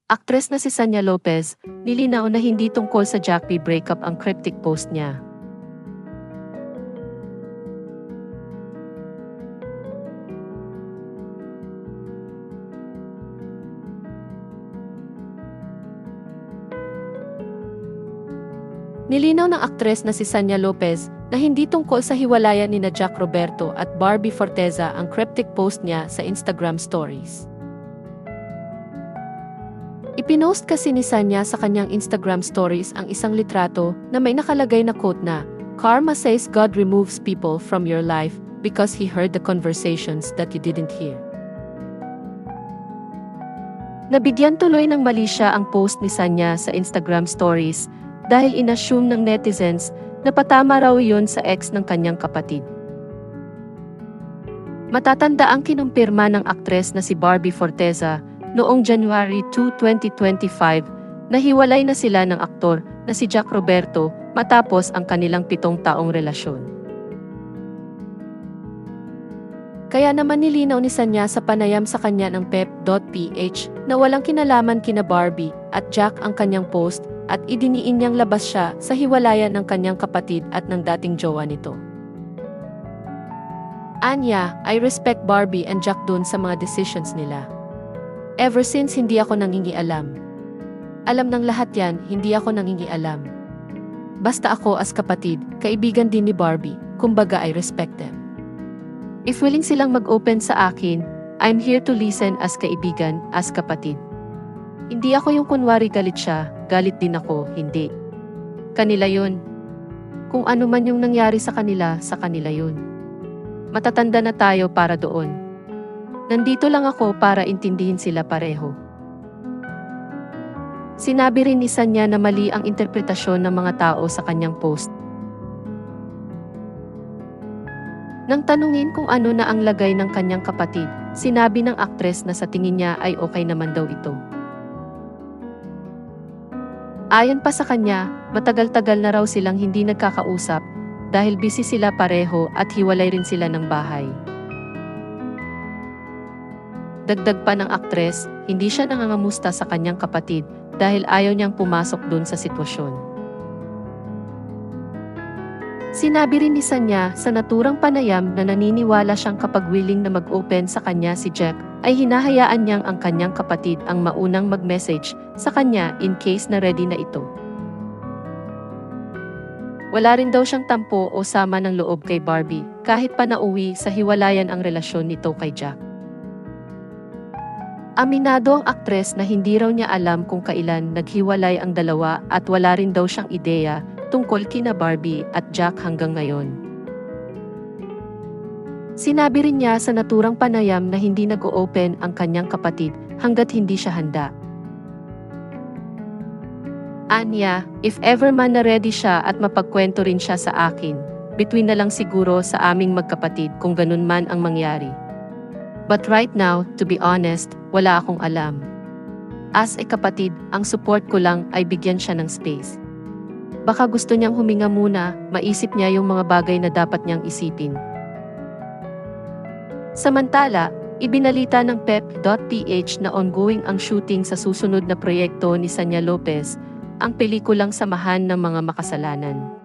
Aktres na si Sanya Lopez, nilinaw na hindi tungkol sa Jack B breakup ang cryptic post niya. Nilinaw ng aktres na si Sanya Lopez na hindi tungkol sa hiwalayan ni Jack Roberto at Barbie Forteza ang cryptic post niya sa Instagram stories. Ipinost kasi ni Sanya sa kanyang Instagram stories ang isang litrato na may nakalagay na quote na, "Karma says God removes people from your life because He heard the conversations that you didn't hear." Nabigyan tuloy ng mali siya ang post ni Sanya sa Instagram stories dahil inassume ng netizens na patama raw iyon sa ex ng kanyang kapatid. Matatanda ang kinumpirma ng aktres na si Barbie Forteza noong January 2, 2025 na hiwalay na sila ng aktor na si Jack Roberto matapos ang kanilang 7 taong relasyon. Kaya naman nilinaw ni Sanya sa panayam sa kanya ng pep.ph na walang kinalaman kina Barbie at Jack ang kanyang post at idiniin niyang labas siya sa hiwalayan ng kanyang kapatid at ng dating jowa nito. Anya, I respect Barbie and Jack dun sa mga decisions nila. Ever since hindi ako nangingialam. Alam ng lahat yan, hindi ako nangingialam. Basta ako as kapatid, kaibigan din ni Barbie, kumbaga I respect them. If willing silang mag-open sa akin, I'm here to listen as kaibigan, as kapatid. Hindi ako yung kunwari galit siya, galit din ako, hindi. Kanila yun. Kung ano man yung nangyari sa kanila yun. Matatanda na tayo para doon. Nandito lang ako para intindihin sila pareho. Sinabi rin ni Sanya na mali ang interpretasyon ng mga tao sa kanyang post. Nang tanungin kung ano na ang lagay ng kanyang kapatid, sinabi ng aktres na sa tingin niya ay okay naman daw ito. Ayon pa sa kanya, matagal-tagal na raw silang hindi nagkakausap dahil busy sila pareho at hiwalay rin sila ng bahay. Dagdag pa ng aktres, hindi siya nangangamusta sa kanyang kapatid dahil ayaw niyang pumasok dun sa sitwasyon. Sinabi rin ni Sanya sa naturang panayam na naniniwala siyang kapag willing na mag-open sa kanya si Jack, ay hinahayaan niyang ang kanyang kapatid ang maunang mag-message sa kanya in case na ready na ito. Wala rin daw siyang tampo o sama ng loob kay Barbie kahit pa nauwi sa hiwalayan ang relasyon nito kay Jack. Aminado ang aktres na hindi raw niya alam kung kailan naghiwalay ang dalawa at wala rin daw siyang ideya tungkol kina Barbie at Jack hanggang ngayon. Sinabi rin niya sa naturang panayam na hindi nag-o-open ang kanyang kapatid hanggat hindi siya handa. Anya, if ever man na ready siya at mapagkwento rin siya sa akin, between na lang siguro sa aming magkapatid kung ganun man ang mangyari. But right now, to be honest, wala akong alam. As a kapatid, ang support ko lang ay bigyan siya ng space. Baka gusto niyang huminga muna, maisip niya yung mga bagay na dapat niyang isipin. Samantala, ibinalita ng pep.ph na ongoing ang shooting sa susunod na proyekto ni Sanya Lopez, ang pelikulang Samahan ng Mga Makasalanan.